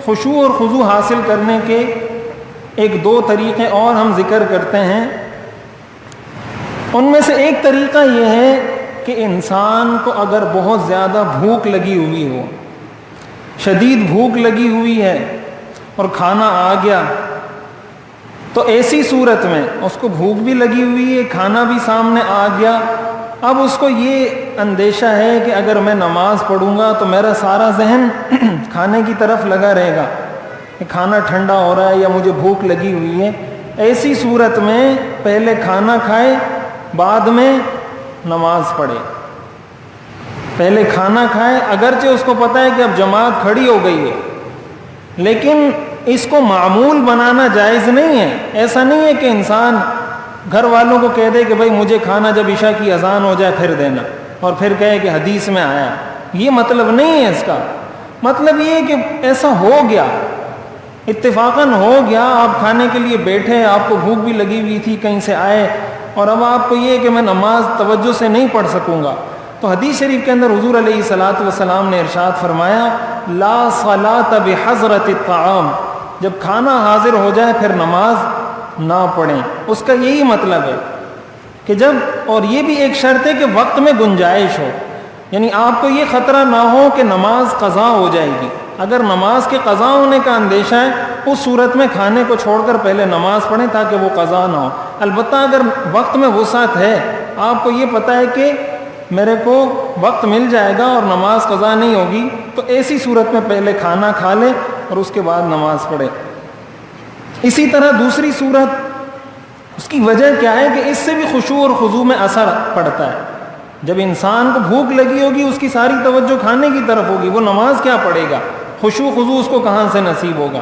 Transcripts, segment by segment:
خشوع اور خضوع حاصل کرنے کے ایک دو طریقے اور ہم ذکر کرتے ہیں. ان میں سے ایک طریقہ یہ ہے کہ انسان کو اگر بہت زیادہ بھوک لگی ہوئی ہو، شدید بھوک لگی ہوئی ہے اور کھانا آ گیا، تو ایسی صورت میں اس کو بھوک بھی لگی ہوئی ہے، کھانا بھی سامنے آ گیا، اب اس کو یہ اندیشہ ہے کہ اگر میں نماز پڑھوں گا تو میرا سارا ذہن کھانے کی طرف لگا رہے گا کہ کھانا ٹھنڈا ہو رہا ہے یا مجھے بھوک لگی ہوئی ہے. ایسی صورت میں پہلے کھانا کھائے بعد میں نماز پڑھے. پہلے کھانا کھائے، اگرچہ اس کو پتہ ہے کہ اب جماعت کھڑی ہو گئی ہے، لیکن اس کو معمول بنانا جائز نہیں ہے. ایسا نہیں ہے کہ انسان گھر والوں کو کہہ دے کہ بھائی مجھے کھانا جب عشاء کی اذان ہو جائے پھر دینا، اور پھر کہے کہ حدیث میں آیا. یہ مطلب نہیں ہے اس کا. مطلب یہ ہے کہ ایسا ہو گیا، اتفاقاً ہو گیا، آپ کھانے کے لیے بیٹھے، آپ کو بھوک بھی لگی ہوئی تھی، کہیں سے آئے، اور اب آپ کو یہ ہے کہ میں نماز توجہ سے نہیں پڑھ سکوں گا. تو حدیث شریف کے اندر حضور علیہ الصلوۃ والسلام نے ارشاد فرمایا لا صلاۃ بحضرۃ الطعام، جب کھانا حاضر ہو جائے پھر نماز نہ پڑھیں. اس کا یہی مطلب ہے کہ جب، اور یہ بھی ایک شرط ہے کہ وقت میں گنجائش ہو، یعنی آپ کو یہ خطرہ نہ ہو کہ نماز قضا ہو جائے گی. اگر نماز کے قضا ہونے کا اندیشہ ہے، اس صورت میں کھانے کو چھوڑ کر پہلے نماز پڑھیں تاکہ وہ قضا نہ ہو. البتہ اگر وقت میں وسعت ہے، آپ کو یہ پتہ ہے کہ میرے کو وقت مل جائے گا اور نماز قضا نہیں ہوگی، تو ایسی صورت میں پہلے کھانا کھا لے اور اس کے بعد نماز پڑھے. اسی طرح دوسری صورت، اس کی وجہ کیا ہے کہ اس سے بھی خشوع اور خضوع میں اثر پڑتا ہے. جب انسان کو بھوک لگی ہوگی، اس کی ساری توجہ کھانے کی طرف ہوگی، وہ نماز کیا پڑھے گا؟ خشوع خضوع اس کو کہاں سے نصیب ہوگا؟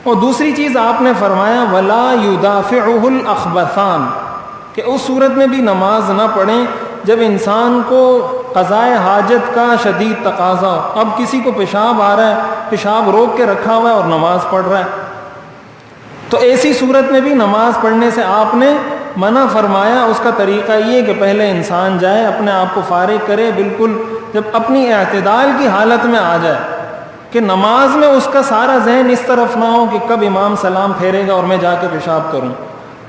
اور دوسری چیز آپ نے فرمایا ولا یدافعہ الاخبثان، کہ اس صورت میں بھی نماز نہ پڑھیں جب انسان کو قضائے حاجت کا شدید تقاضا ہو. اب کسی کو پیشاب آ رہا ہے، پیشاب روک کے رکھا ہوا ہے اور نماز پڑھ رہا ہے، تو ایسی صورت میں بھی نماز پڑھنے سے آپ نے منع فرمایا. اس کا طریقہ یہ کہ پہلے انسان جائے، اپنے آپ کو فارغ کرے، بالکل جب اپنی اعتدال کی حالت میں آ جائے کہ نماز میں اس کا سارا ذہن اس طرف نہ ہو کہ کب امام سلام پھیرے گا اور میں جا کے پیشاب کروں.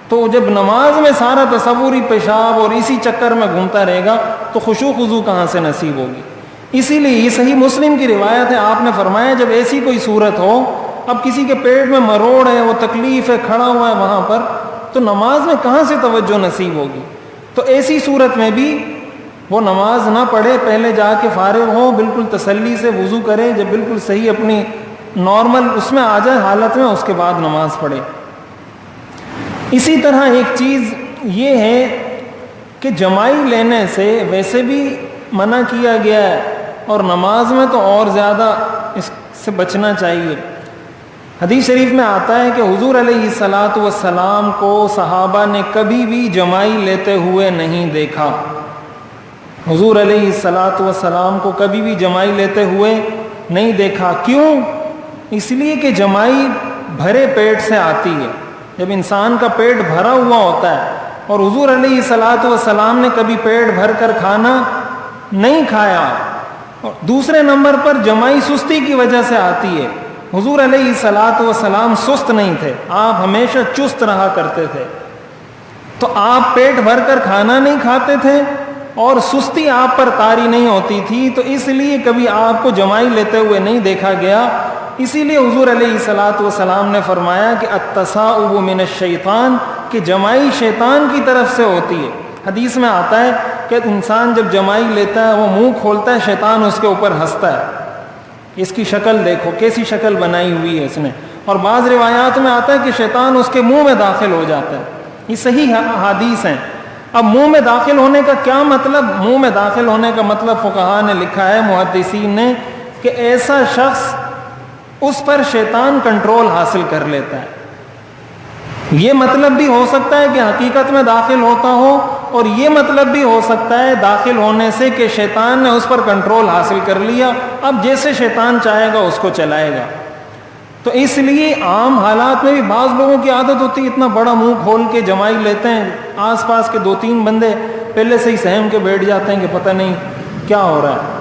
تو جب نماز میں سارا تصور ہی پیشاب اور اسی چکر میں گھومتا رہے گا تو خشوع خضوع کہاں سے نصیب ہوگی؟ اسی لیے یہ صحیح مسلم کی روایت ہے، آپ نے فرمایا جب ایسی کوئی صورت ہو، اب کسی کے پیٹ میں مروڑ ہے، وہ تکلیف ہے، کھڑا ہوا ہے وہاں پر، تو نماز میں کہاں سے توجہ نصیب ہوگی؟ تو ایسی صورت میں بھی وہ نماز نہ پڑھے، پہلے جا کے فارغ ہو، بالکل تسلی سے وضو کرے، جب بالکل صحیح اپنی نارمل اس میں آ جائے حالت میں، اس کے بعد نماز پڑھے. اسی طرح ایک چیز یہ ہے کہ جمائی لینے سے ویسے بھی منع کیا گیا ہے، اور نماز میں تو اور زیادہ اس سے بچنا چاہیے. حدیث شریف میں آتا ہے کہ حضور علیہ الصلاۃ والسلام کو صحابہ نے کبھی بھی جمائی لیتے ہوئے نہیں دیکھا. حضور علیہ الصلاۃ والسلام کو کبھی بھی جمائی لیتے ہوئے نہیں دیکھا. کیوں؟ اس لیے کہ جمائی بھرے پیٹ سے آتی ہے. جب انسان کا پیٹ بھرا ہوا ہوتا ہے، اور حضور علیہ الصلاۃ والسلام نے کبھی پیٹ بھر کر کھانا نہیں کھایا. اور دوسرے نمبر پر جمائی سستی کی وجہ سے آتی ہے. حضور علیہ الصلاۃ والسلام سست نہیں تھے، آپ ہمیشہ چست رہا کرتے تھے. تو آپ پیٹ بھر کر کھانا نہیں کھاتے تھے اور سستی آپ پر طاری نہیں ہوتی تھی، تو اس لیے کبھی آپ کو جمائی لیتے ہوئے نہیں دیکھا گیا. اسی لیے حضور علیہ الصلاۃ والسلام نے فرمایا کہ التصاؤب من الشیطان، کہ جمائی شیطان کی طرف سے ہوتی ہے. حدیث میں آتا ہے کہ انسان جب جمائی لیتا ہے، وہ منہ کھولتا ہے، شیطان اس کے اوپر ہنستا ہے. اس کی شکل دیکھو کیسی شکل بنائی ہوئی ہے اس نے. اور بعض روایات میں آتا ہے کہ شیطان اس کے منہ میں داخل ہو جاتا ہے. یہ صحیح حدیث ہیں. اب منہ میں داخل ہونے کا کیا مطلب؟ منہ میں داخل ہونے کا مطلب فقہاء نے لکھا ہے، محدثین نے، کہ ایسا شخص اس پر شیطان کنٹرول حاصل کر لیتا ہے. یہ مطلب بھی ہو سکتا ہے کہ حقیقت میں داخل ہوتا ہو، اور یہ مطلب بھی ہو سکتا ہے داخل ہونے سے کہ شیطان نے اس پر کنٹرول حاصل کر لیا، اب جیسے شیطان چاہے گا اس کو چلائے گا. تو اس لیے عام حالات میں بھی بعض لوگوں کی عادت ہوتی ہے اتنا بڑا منہ کھول کے جمائی لیتے ہیں، آس پاس کے 2-3 بندے پہلے سے ہی سہم کے بیٹھ جاتے ہیں کہ پتہ نہیں کیا ہو رہا ہے.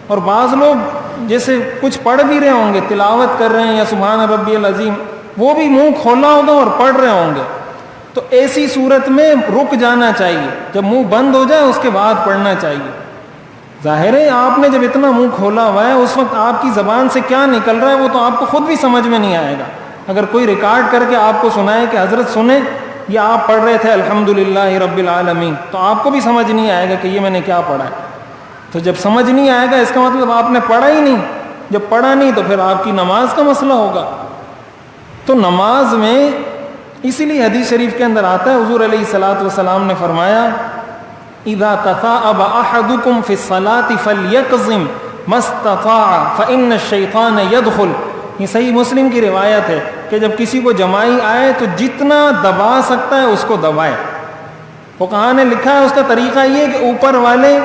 اور بعض لوگ جیسے کچھ پڑھ بھی رہے ہوں گے، تلاوت کر رہے ہیں یا سبحان ربی العظیم، وہ بھی منہ کھولا ہوگا اور پڑھ رہے ہوں گے، تو ایسی صورت میں رک جانا چاہیے، جب منہ بند ہو جائے اس کے بعد پڑھنا چاہیے۔ ظاہر ہے آپ نے جب اتنا منہ کھولا ہوا ہے اس وقت آپ کی زبان سے کیا نکل رہا ہے وہ تو آپ کو خود بھی سمجھ میں نہیں آئے گا۔ اگر کوئی ریکارڈ کر کے آپ کو سنائے کہ حضرت سنیں یہ آپ پڑھ رہے تھے الحمدللہ رب العالمین، تو آپ کو بھی سمجھ نہیں آئے گا کہ یہ میں نے کیا پڑھا ہے۔ تو جب سمجھ نہیں آئے گا اس کا مطلب آپ نے پڑھا ہی نہیں، جب پڑھا نہیں تو پھر آپ کی نماز کا مسئلہ ہوگا۔ تو نماز میں اسی لیے حدیث شریف کے اندر آتا ہے، حضور علیہ الصلوۃ والسلام نے فرمایا اذا تثاءب احدكم في الصلاة فليكظم ما استطاع فان الشيطان يدخل۔ یہ صحیح مسلم کی روایت ہے کہ جب کسی کو جمائی آئے تو جتنا دبا سکتا ہے اس کو دبائے۔ فقہاء نے لکھا ہے اس کا طریقہ یہ کہ اوپر والے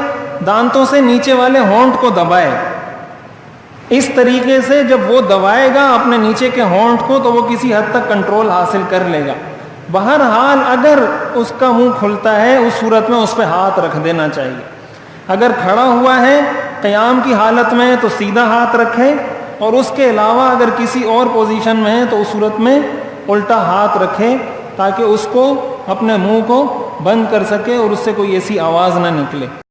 دانتوں سے نیچے والے ہونٹ کو دبائے، اس طریقے سے جب وہ دبائے گا اپنے نیچے کے ہونٹ کو تو وہ کسی حد تک کنٹرول حاصل کر لے گا۔ بہرحال اگر اس کا منہ کھلتا ہے اس صورت میں اس پہ ہاتھ رکھ دینا چاہیے۔ اگر کھڑا ہوا ہے قیام کی حالت میں تو سیدھا ہاتھ رکھے، اور اس کے علاوہ اگر کسی اور پوزیشن میں ہے تو اس صورت میں الٹا ہاتھ رکھے تاکہ اس کو اپنے منہ کو بند کر سکے اور اس سے کوئی ایسی آواز نہ نکلے۔